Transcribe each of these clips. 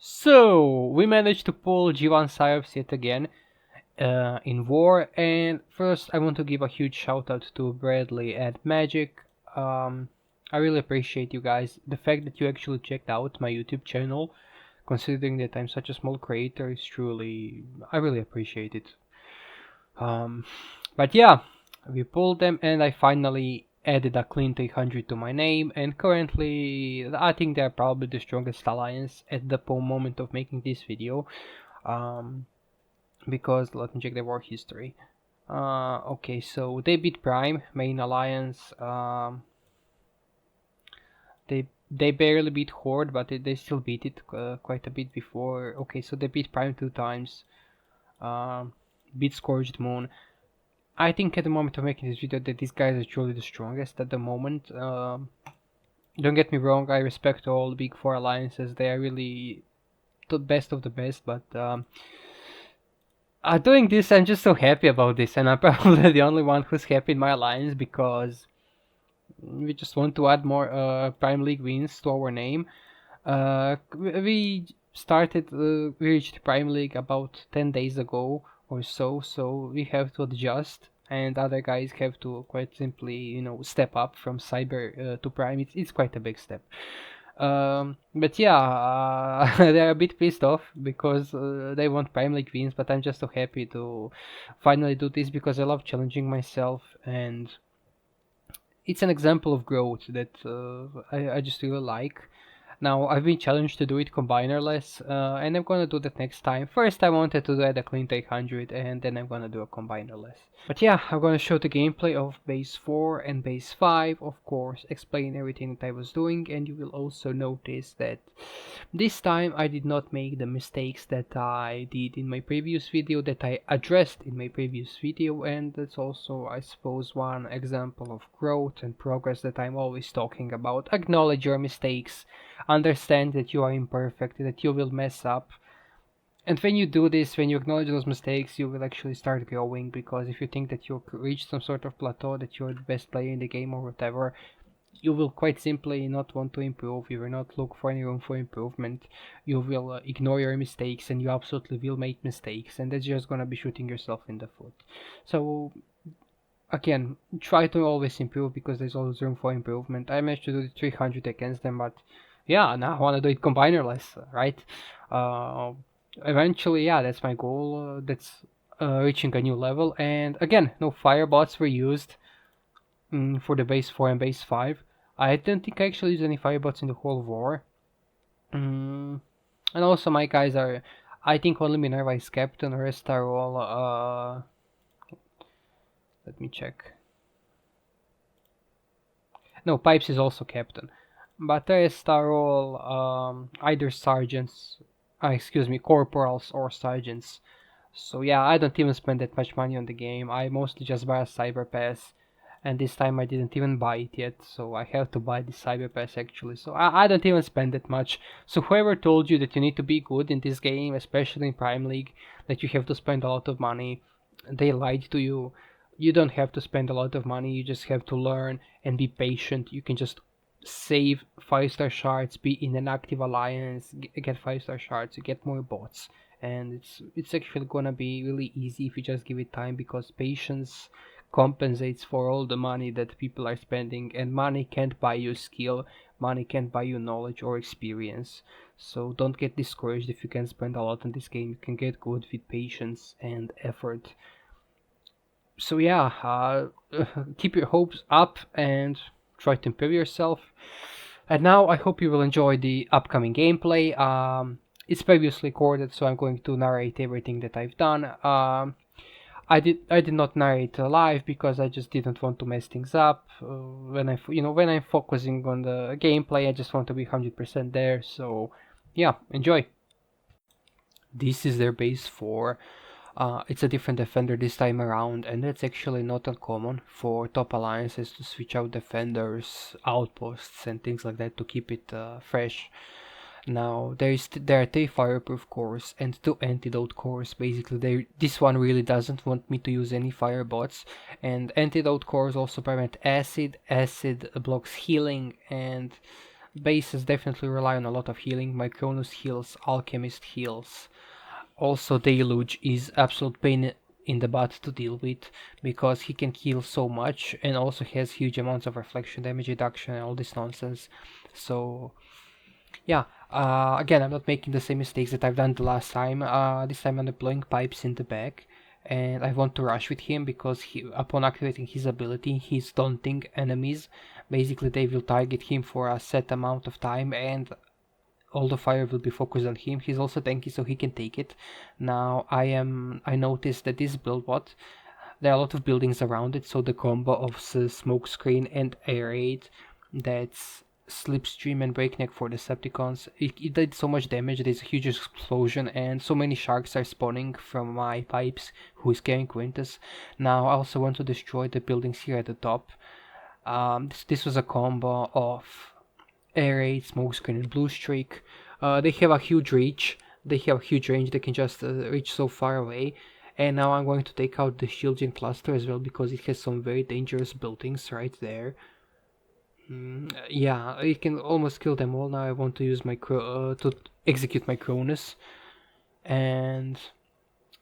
So, we managed to pull G1 Psyops yet again in war, and first I want to give a huge shout out to Bradley and Magic. I really appreciate you guys. The fact that you actually checked out my YouTube channel, considering that I'm such a small creator, is truly, I really appreciate it. Um, but yeah, we pulled them, and I finally added a clean 300 to my name, and currently I think they're probably the strongest alliance at the moment of making this video. Um, because let me check the war history. Okay, so they beat Prime, main alliance. They barely beat Horde, but they still beat it quite a bit before. Okay, so they beat Prime 2 times. Um, beat Scourged Moon. I think at the moment of making this video that these guys are truly the strongest at the moment. Don't get me wrong, I respect all the big four alliances. They are really the best of the best, but doing this, I'm just so happy about this, and I'm probably the only one who's happy in my alliance because we just want to add more Prime League wins to our name. We started, we reached Prime League about 10 days ago or so, so we have to adjust, and other guys have to quite simply, step up from Cyber to Prime. It's quite a big step. But yeah, they're a bit pissed off because they want Prime League wins, but I'm just so happy to finally do this because I love challenging myself, and it's an example of growth that I just really like. Now, I've been challenged to do it combinerless, and I'm gonna do that next time. First, I wanted to do the clean 800, and then I'm gonna do a combinerless. But yeah, I'm gonna show the gameplay of base 4 and base 5, of course, explain everything that I was doing, and you will also notice that this time I did not make the mistakes that I did in my previous video, that I addressed in my previous video, and that's also, I suppose, one example of growth and progress that I'm always talking about. Acknowledge your mistakes, understand that you are imperfect, that you will mess up. And when you do this, when you acknowledge those mistakes, you will actually start growing, because if you think that you've reached some sort of plateau, that you're the best player in the game or whatever, you will quite simply not want to improve, you will not look for any room for improvement, you will ignore your mistakes, and you absolutely will make mistakes, and that's just gonna be shooting yourself in the foot. So again, try to always improve, because there's always room for improvement. I managed to do the 300 against them, but yeah, now I want to do it combinerless, right? Uh, Eventually, yeah, that's my goal. That's reaching a new level, and again, no firebots were used for the base 4 and base 5. I don't think I actually used any firebots in the whole war. And also my guys are, I think only Minerva is captain, the rest are all, let me check. No, Pipes is also captain. But the rest are all either sergeants, excuse me, corporals or sergeants. So yeah, I don't even spend that much money on the game. I mostly just buy a cyber pass, and this time I didn't even buy it yet, so I have to buy the cyber pass actually. So I don't even spend that much. So whoever told you that you need to be good in this game, especially in Prime League, that you have to spend a lot of money, they lied to you. You don't have to spend a lot of money, you just have to learn and be patient. You can just save 5-star shards, be in an active alliance, get 5-star shards, you get more bots, and it's actually gonna be really easy if you just give it time, because patience compensates for all the money that people are spending, and money can't buy you skill, money can't buy you knowledge or experience. So don't get discouraged if you can spend a lot on this game. You can get good with patience and effort. So yeah, keep your hopes up and try to improve yourself. And now I hope you will enjoy the upcoming gameplay. It's previously recorded, so I'm going to narrate everything that I've done. I did not narrate live because I just didn't want to mess things up. When I'm focusing on the gameplay, I just want to be 100% there. So yeah, enjoy. This is their base 4. It's a different defender this time around, and that's actually not uncommon for top alliances to switch out defenders, outposts, and things like that to keep it fresh. Now there are 3 fireproof cores and 2 antidote cores. Basically, this one really doesn't want me to use any firebots, and antidote cores also prevent acid. Acid blocks healing, and Bases definitely rely on a lot of healing. My Cronus heals, Alchemist heals. Also, Deluge is absolute pain in the butt to deal with because he can heal so much and also has huge amounts of reflection damage reduction and all this nonsense. So yeah, again, I'm not making the same mistakes that I've done the last time. This time I'm deploying pipes in the back, and I want to rush with him because upon activating his ability, he's daunting enemies. Basically, they will target him for a set amount of time, and all the fire will be focused on him. He's also tanky, so he can take it. Now, I noticed that this build bot, there are a lot of buildings around it, so the combo of smoke screen and air raid, that's slipstream and breakneck for Decepticons. It did so much damage, there's a huge explosion, and so many sharks are spawning from my pipes who is carrying Quintus. Now I also want to destroy the buildings here at the top. This was a combo of air raid, smoke screen, and blue streak. They have a huge reach. They have a huge range. They can just reach so far away. And now I'm going to take out the Shieldgen cluster as well because it has some very dangerous buildings right there. Yeah, I can almost kill them all. Now I want to use my to execute my Cronus. And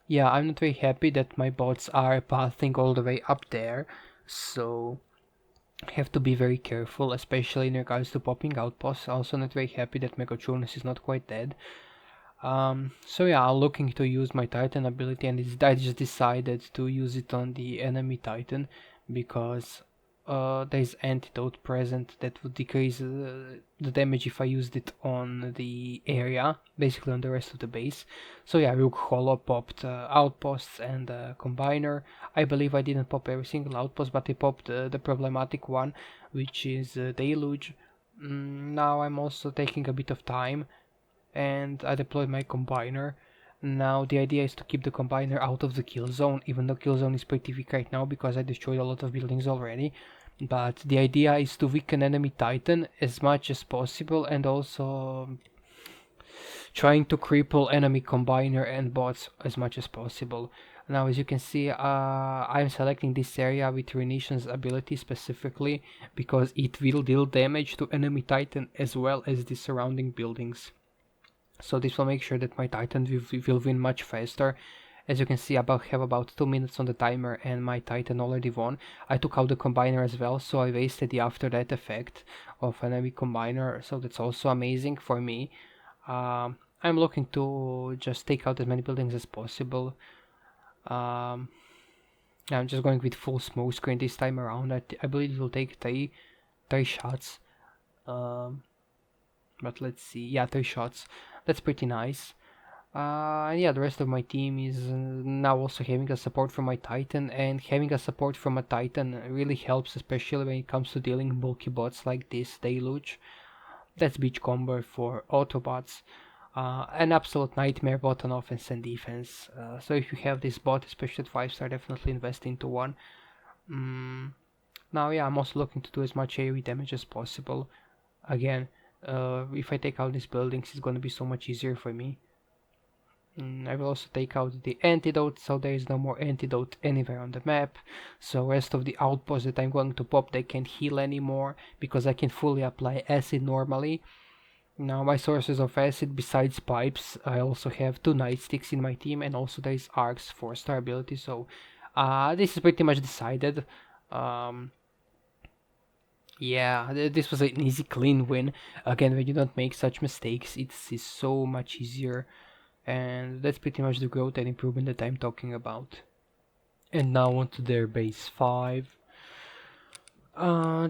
yeah, I'm not very happy that my bots are pathing all the way up there. So have to be very careful, especially in regards to popping outposts. Also not very happy that Megatronus is not quite dead. So yeah, I'm looking to use my Titan ability, and I just decided to use it on the enemy Titan because there's antidote present that would decrease the damage if I used it on the area, basically on the rest of the base. So yeah, Rook Hollow popped outposts and combiner. I believe I didn't pop every single outpost, but I popped the problematic one, which is Deluge. Now I'm also taking a bit of time, and I deployed my combiner. Now the idea is to keep the combiner out of the kill zone, even though kill zone is pretty weak right now because I destroyed a lot of buildings already. But the idea is to weaken enemy Titan as much as possible, and also trying to cripple enemy combiner and bots as much as possible. Now, as you can see, I'm selecting this area with Renation's ability specifically because it will deal damage to enemy Titan as well as the surrounding buildings. So this will make sure that my Titan will win much faster. As you can see, I have about 2 minutes on the timer and my Titan already won. I took out the combiner as well, so I wasted the after that effect of enemy combiner, so that's also amazing for me. I'm looking to just take out as many buildings as possible. I'm just going with full smoke screen this time around. I believe it will take three shots. But let's see. Yeah, 3 shots. That's pretty nice. And yeah, the rest of my team is now also having a support from my Titan, and having a support from a Titan really helps, especially when it comes to dealing bulky bots like this Deluge. That's beach combo for Autobots. An absolute nightmare bot on offense and defense. So if you have this bot, especially at 5-star, definitely invest into one. Now yeah, I'm also looking to do as much AoE damage as possible. Again, if I take out these buildings, it's gonna be so much easier for me. I will also take out the antidote, so there is no more antidote anywhere on the map. So rest of the outposts that I'm going to pop, they can't heal anymore because I can fully apply acid normally. Now my sources of acid, besides pipes, I also have 2 nightsticks in my team, and also there is Ark's 4-star ability. So this is pretty much decided. Yeah, this was an easy, clean win. Again, when you don't make such mistakes, it's so much easier. And that's pretty much the growth and improvement that I'm talking about. And now on to their base 5.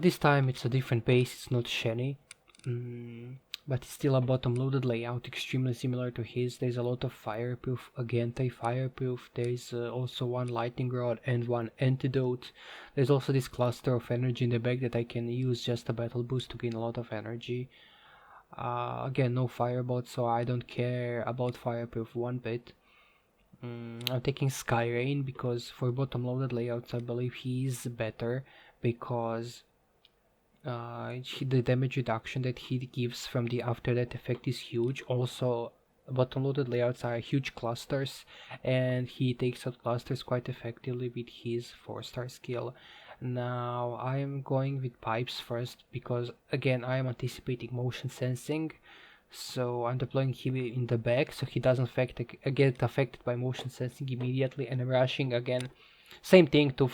This time it's a different base, it's not Shenny. But it's still a bottom loaded layout, extremely similar to his. There's a lot of fireproof, again fireproof. There's also 1 lightning rod and 1 antidote. There's also this cluster of energy in the back that I can use just a battle boost to gain a lot of energy. Again, no firebot, so I don't care about fireproof one bit. I'm taking Skyrain because for bottom loaded layouts I believe he's better because the damage reduction that he gives from the after that effect is huge. Also, bottom loaded layouts are huge clusters, and he takes out clusters quite effectively with his 4-star skill. Now I am going with pipes first because again I am anticipating motion sensing, so I'm deploying him in the back so he doesn't get affected by motion sensing immediately, and I'm rushing again. Same thing to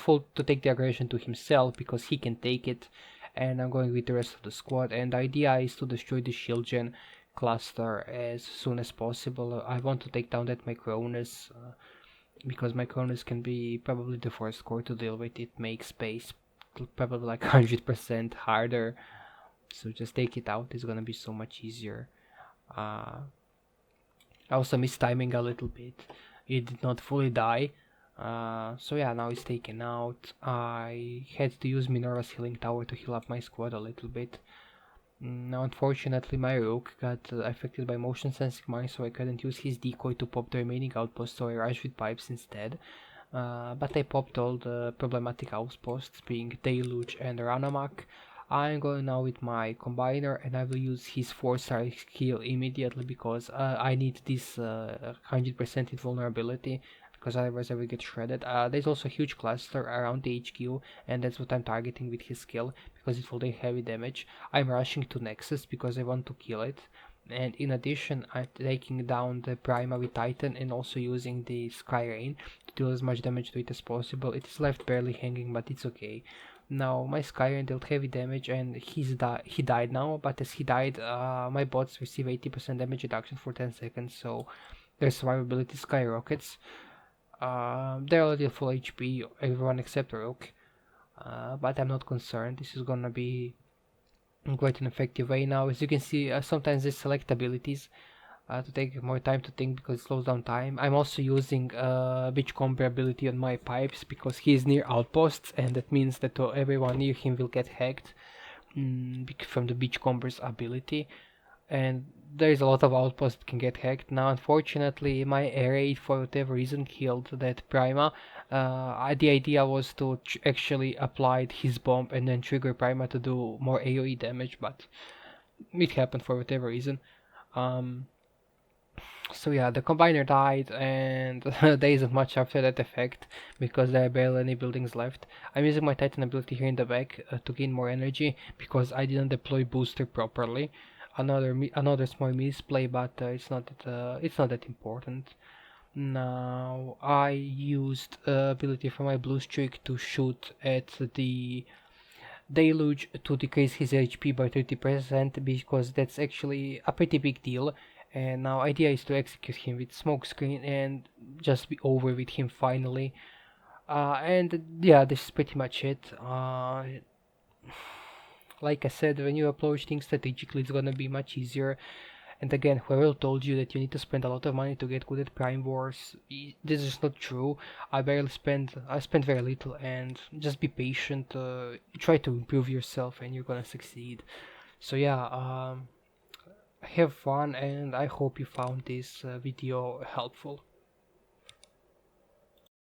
take the aggression to himself because he can take it, and I'm going with the rest of the squad. And the idea is to destroy the shield gen cluster as soon as possible. I want to take down that Micronus because Micronus can be probably the first core to deal with. It makes space probably like 100% harder, so just take it out. It's gonna be so much easier. I also missed timing a little bit. It did not fully die. So yeah, now it's taken out. I had to use Minerva's healing tower to heal up my squad a little bit. Now unfortunately my rook got affected by motion sensing mine, so I couldn't use his decoy to pop the remaining outposts, so I rushed with pipes instead. But I popped all the problematic outposts, being Deluge and Ranamak. I'm going now with my combiner, and I will use his 4-star skill immediately because I need this 100% invulnerability, because otherwise I will get shredded. There's also a huge cluster around the HQ, and that's what I'm targeting with his skill because it will do heavy damage. I'm rushing to Nexus because I want to kill it, and in addition I'm taking down the Prima with Titan and also using the Sky Rain to deal as much damage to it as possible. It is left barely hanging, but it's okay. Now my Sky Rain dealt heavy damage and he died now, but as he died, my bots receive 80% damage reduction for 10 seconds, so their survivability skyrockets. They're already at full HP, everyone except Rook, but I'm not concerned. This is gonna be quite an effective way now. As you can see, sometimes they select abilities to take more time to think because it slows down time. I'm also using Beachcomber ability on my pipes because he is near outposts, and that means that everyone near him will get hacked from the Beachcomber's ability. And there is a lot of outposts that can get hacked. Now unfortunately my array for whatever reason killed that Prima. The idea was to actually apply his bomb and then trigger Prima to do more AoE damage, but it happened for whatever reason. So yeah, the combiner died, and there isn't much after that effect because there are barely any buildings left. I'm using my Titan ability here in the back to gain more energy because I didn't deploy booster properly. Another small misplay, but it's not that important. Now I used ability from my blue streak to shoot at the Deluge to decrease his HP by 30% because that's actually a pretty big deal. And now idea is to execute him with smokescreen and just be over with him finally. And yeah, this is pretty much it. Like I said, when you approach things strategically, it's gonna be much easier. And again, whoever told you that you need to spend a lot of money to get good at Prime Wars, this is not true. I spend very little, and just be patient, try to improve yourself and you're gonna succeed. So yeah, have fun, and I hope you found this video helpful.